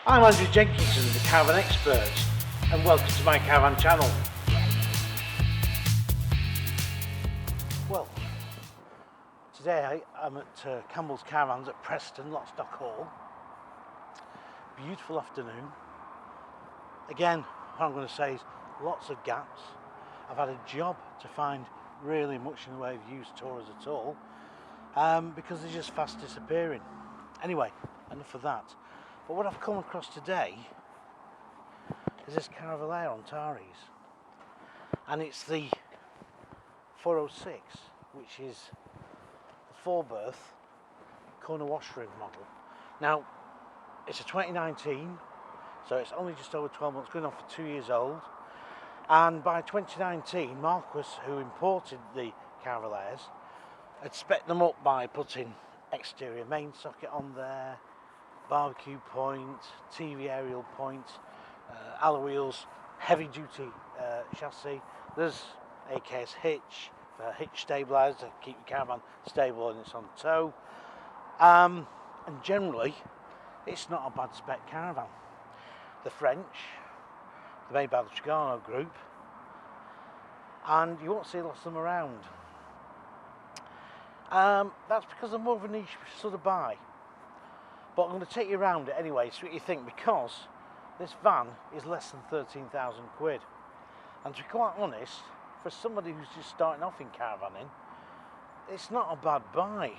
I'm Andrew Jenkinson, the Caravan expert, and welcome to my Caravan channel. Well, today I'm at Campbell's Caravans at Preston, Lockstock Hall. Beautiful afternoon. Again, what I'm going to say is lots of gaps. I've had a job to find really much in the way of used tourers at all, because they're just fast disappearing. Anyway, enough of that. But what I've come across today is this Caravelair on Taris, and it's the 406, which is the 4-berth corner washroom model. Now, it's a 2019, so it's only just over 12 months, going on for 2 years old. And by 2019, Marquis, who imported the Caravellairs, had spec'd them up by putting exterior main socket on there, barbecue point, TV aerial point, alloy wheels, heavy duty chassis. There's AKS hitch for hitch stabiliser to keep your caravan stable and it's on tow. And generally, it's not a bad spec caravan. The French, they're made by the Marquis Group, and you won't see lots of them around. That's because they're more of a niche sort of buy. But I'm going to take you around it anyway, see what you think, because this van is less than 13,000 quid. And to be quite honest, for somebody who's just starting off in caravanning, it's not a bad buy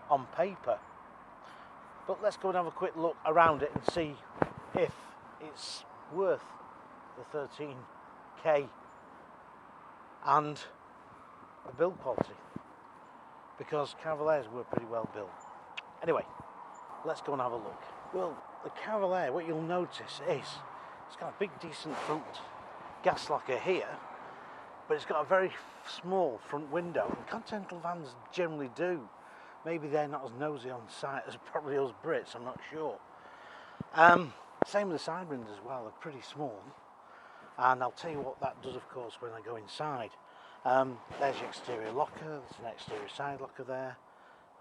on paper. But let's go and have a quick look around it and see if it's worth the 13k and the build quality, because Caravellairs were pretty well built. Anyway, let's go and have a look. Well, the Caravelair, what you'll notice is it's got a big decent front gas locker here, but it's got a very small front window, and Continental vans generally do. Maybe they're not as nosy on sight as probably us Brits, I'm not sure. Same with the side windows as well, they're pretty small, and I'll tell you what that does, of course, when I go inside. There's your exterior locker, there's an exterior side locker there,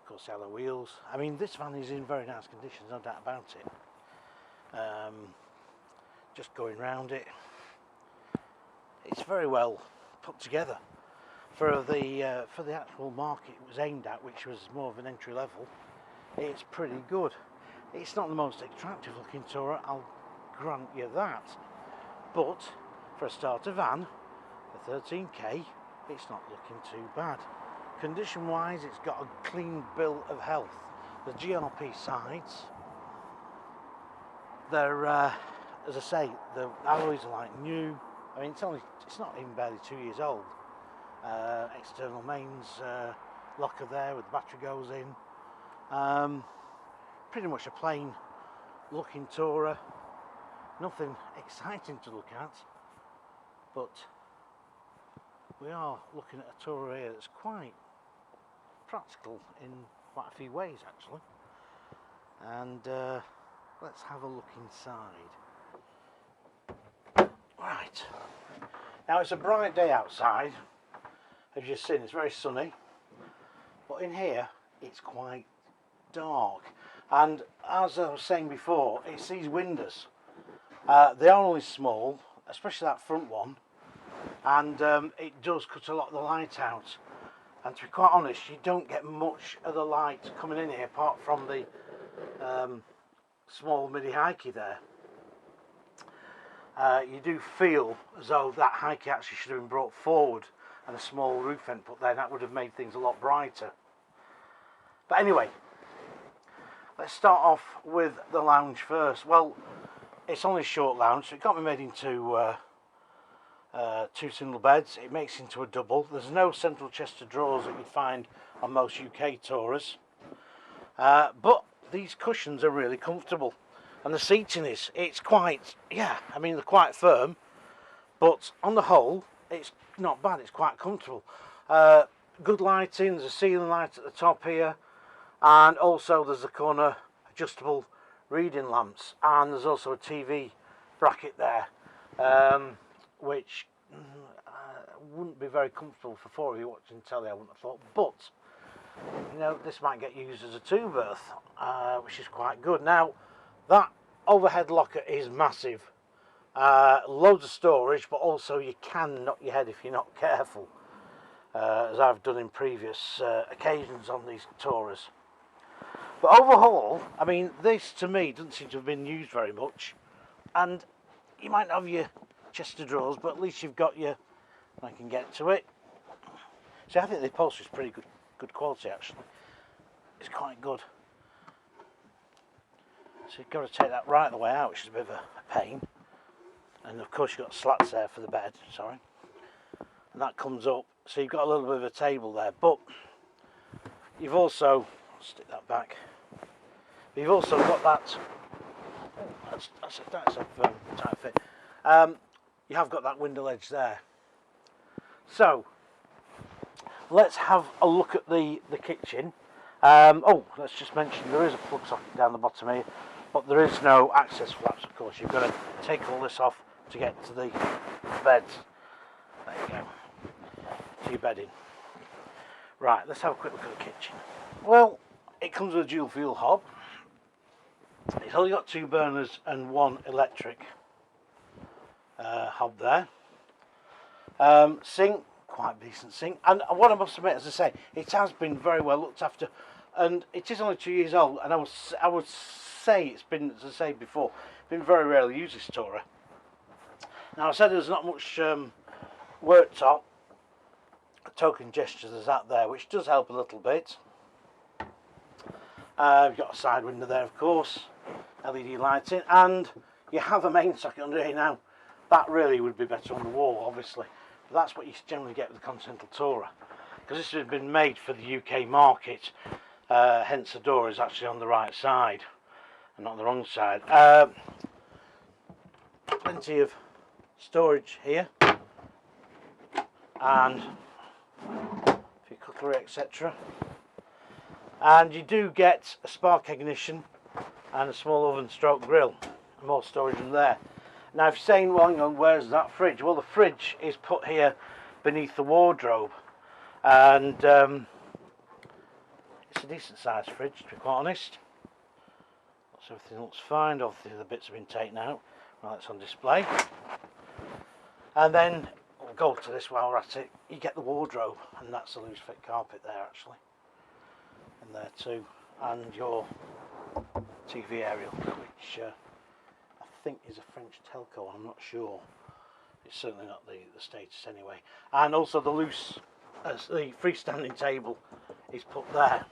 of course alloy wheels. I mean, this van is in very nice condition, no doubt about it. Just going round it, it's very well put together for the actual market it was aimed at, which was more of an entry level. It's pretty good. It's not the most attractive looking tourer, I'll grant you that, but for a starter van for 13k, it's not looking too bad. Condition wise, it's got a clean bill of health. The GRP sides, they're as I say, the alloys are like new. I mean, it's not even barely 2 years old. External mains locker there with the battery goes in. Pretty much a plain looking tourer, nothing exciting to look at, but we are looking at a tourer here that's quite practical in quite a few ways actually. And let's have a look inside. Right, now it's a bright day outside, as you've seen, it's very sunny, but in here it's quite dark. And as I was saying before, it's these windows. They are only small, especially that front one, and it does cut a lot of the light out. And to be quite honest, you don't get much of the light coming in here apart from the small midi hikey there. You do feel as though that hikey actually should have been brought forward and a small roof vent put there, that would have made things a lot brighter. But anyway, let's start off with the lounge first. Well, it's only a short lounge, so it can't be made into two single beds. It makes into a double. There's no central chest of drawers that you'd find on most UK tourers, but these cushions are really comfortable, and the seating it's quite, yeah, I mean, they're quite firm, but on the whole it's not bad. It's quite comfortable. Good lighting. There's a ceiling light at the top here, and also there's the corner adjustable reading lamps, and there's also a TV bracket there, which wouldn't be very comfortable for four of you watching telly, I wouldn't have thought, but you know, this might get used as a 2-berth, which is quite good. Now that overhead locker is massive. Loads of storage, but also you can knock your head if you're not careful, as I've done in previous occasions on these Taurus. But overall, I mean, this to me doesn't seem to have been used very much, and you might not have your chest of drawers, but at least you've got your, I can get to it. See, I think the upholstery is pretty good quality actually. It's quite good. So you've got to take that right the way out, which is a bit of a pain. And of course you've got slats there for the bed, sorry. And that comes up, so you've got a little bit of a table there, but you've also, stick that back, but you've also got that, that's a tight fit. You have got that window ledge there. So, let's have a look at the kitchen. Let's just mention there is a plug socket down the bottom here, but there is no access flaps, of course. You've got to take all this off to get to the beds. There you go, to your bedding. Right, let's have a quick look at the kitchen. Well, it comes with a dual fuel hob. It's only got 2 burners and 1 electric hob there. Sink, quite a decent sink, and what I must admit, as I say, it has been very well looked after, and it is only 2 years old, and I would say it's been, as I say before, been very rarely used, this Tourer. Now I said there's not much worktop, token gestures there's that there, which does help a little bit. You've got a side window there, of course, LED lighting, and you have a main socket under here. Now that really would be better on the wall, obviously, but that's what you generally get with the Continental Tourer, because this has been made for the UK market, hence the door is actually on the right side and not the wrong side. Plenty of storage here, and for your cutlery, etc. And you do get a spark ignition and a small oven stroke grill, and more storage in there. Now if you're saying, well, hang on, where's that fridge? Well, the fridge is put here beneath the wardrobe, and it's a decent sized fridge, to be quite honest. So everything looks fine, obviously the bits have been taken out. Well, it's on display. And then we'll go to this while we're at it. You get the wardrobe, and that's a loose fit carpet there actually, and there too, and your TV aerial, which I think is a French telco, I'm not sure. It's certainly not the status anyway. And also the loose, the freestanding table is put there.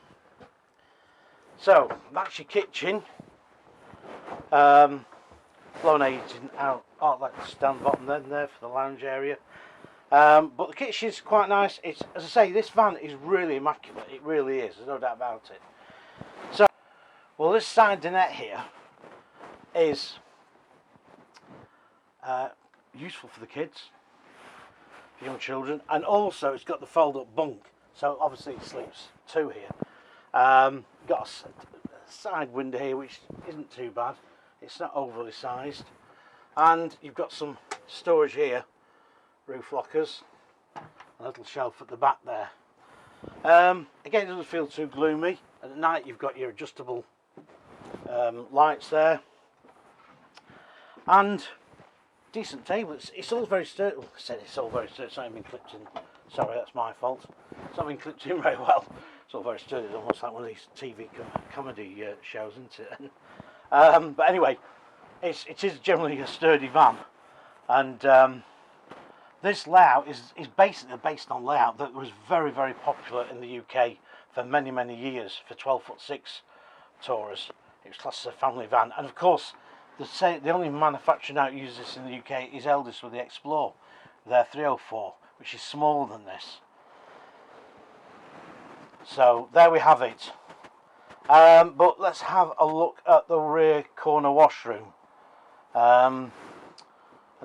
So that's your kitchen. Blown aging outlets down the bottom there for the lounge area. But the kitchen's quite nice. It's, as I say, this van is really immaculate. It really is. There's no doubt about it. So, well, this side dinette here is useful for the kids, for young children, and also it's got the fold-up bunk. So obviously it sleeps 2 here. Got a side window here, which isn't too bad. It's not overly sized, and you've got some storage here, roof lockers, a little shelf at the back there. Again, it doesn't feel too gloomy. At night you've got your adjustable lights there, and decent table. It's all very sturdy. Well, I said it's all very sturdy. It's not even clipped in. Sorry, that's my fault. It's not been clipped in very well. It's all very sturdy. It's almost like one of these TV comedy shows, isn't it? But anyway, it is generally a sturdy van, and this layout is basically based on layout that was very, very popular in the UK for many, many years, for 12'6" Taurus. It was classed as a family van, and of course the only manufacturer now that uses this in the UK is Eldest with the Explore, their 304, which is smaller than this. So there we have it. But let's have a look at the rear corner washroom, and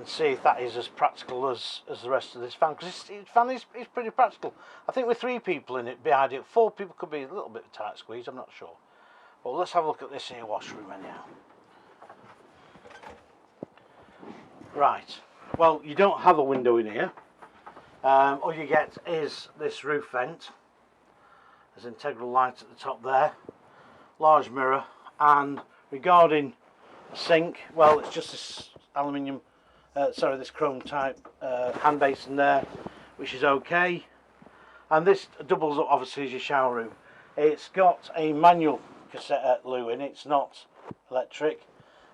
see if that is as practical as the rest of this van, because this van is pretty practical. I think with 3 people in it behind it, 4 people could be a little bit of a tight squeeze, I'm not sure. But let's have a look at this here washroom anyhow. Right, well, you don't have a window in here. All you get is this roof vent. There's integral light at the top there, large mirror, and regarding sink, well, it's just this aluminium, this chrome type hand basin there, which is okay. And this doubles up obviously as your shower room. It's got a manual cassette loo in, it's not electric,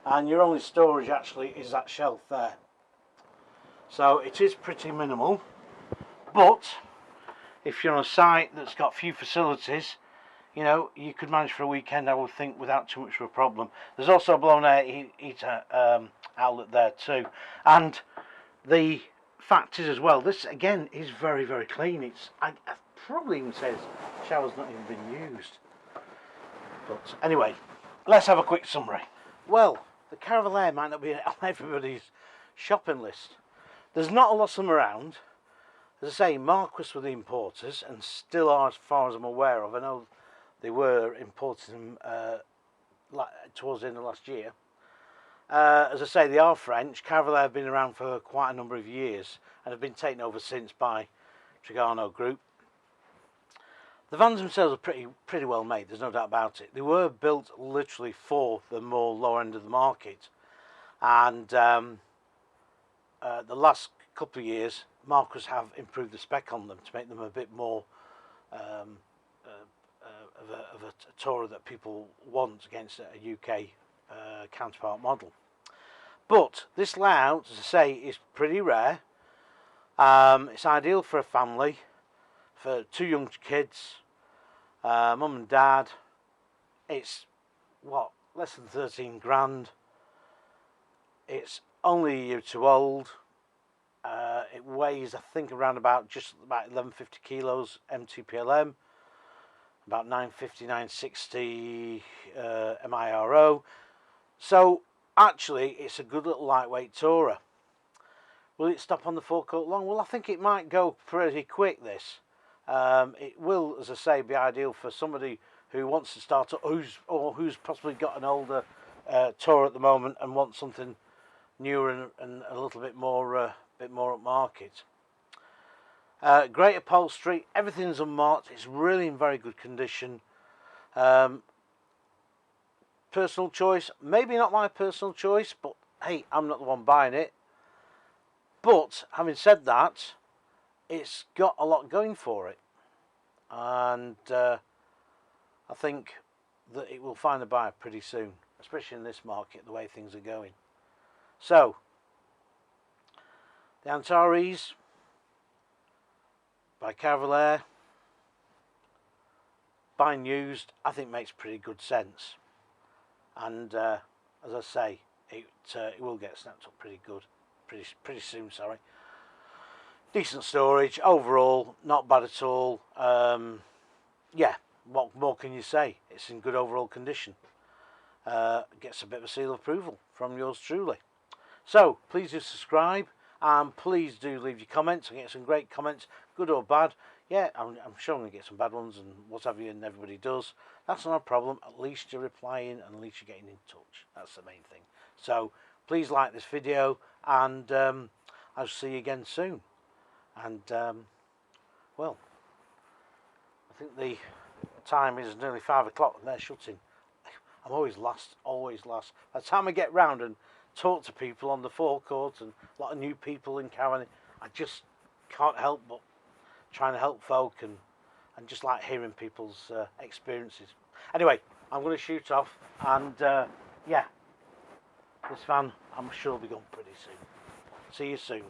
and your only storage actually is that shelf there. So it is pretty minimal, but if you're on a site that's got few facilities, you know, you could manage for a weekend, I would think, without too much of a problem. There's also a blown air heater outlet there too. And the fact is as well, this again is very, very clean. I probably even says shower's not even been used. But anyway, let's have a quick summary. Well, the Caravelair might not be on everybody's shopping list. There's not a lot of them around. As I say, Marquis were the importers, and still are as far as I'm aware of. I know they were importing them towards the end of last year. As I say, they are French. Caravelair have been around for quite a number of years and have been taken over since by Marquis Group. The vans themselves are pretty well made, there's no doubt about it. They were built literally for the more lower end of the market, and the last couple of years Marquis have improved the spec on them to make them a bit more of a tourer that people want against a UK counterpart model. But this layout, as I say, is pretty rare. It's ideal for a family, for two young kids, mum and dad. It's what, less than 13 grand. It's only a year too old. It weighs, I think, around about 1150 kilos MTPLM, about 950, 960 MIRO. So actually it's a good little lightweight tourer. Will it stop on the forecourt long? Well, I think it might go pretty quick, this. It will, as I say, be ideal for somebody who wants to start, who's possibly got an older tourer at the moment and wants something newer and a little bit more upmarket. Great upholstery, everything's unmarked, it's really in very good condition. Personal choice, maybe not my personal choice, but hey, I'm not the one buying it. But having said that, it's got a lot going for it, and I think that it will find a buyer pretty soon, especially in this market, the way things are going. So the Antares by Caravelair, buying used, I think makes pretty good sense, and as I say, it will get snapped up pretty soon. Sorry. Decent storage overall, not bad at all. Yeah, what more can you say? It's in good overall condition. Gets a bit of a seal of approval from yours truly. So please do subscribe, and please do leave your comments. I get some great comments, good or bad. Yeah, I'm sure I'm going to get some bad ones and what have you, and everybody does. That's not a problem. At least you're replying, and at least you're getting in touch. That's the main thing. So please like this video, and I'll see you again soon. And well, I think the time is nearly 5 o'clock and they're shutting. I'm always last. By the time I get round and talk to people on the forecourt and a lot of new people in Caravan, I just can't help but trying to help folk and just like hearing people's experiences. Anyway, I'm going to shoot off, and yeah, this van I'm sure will be gone pretty soon. See you soon.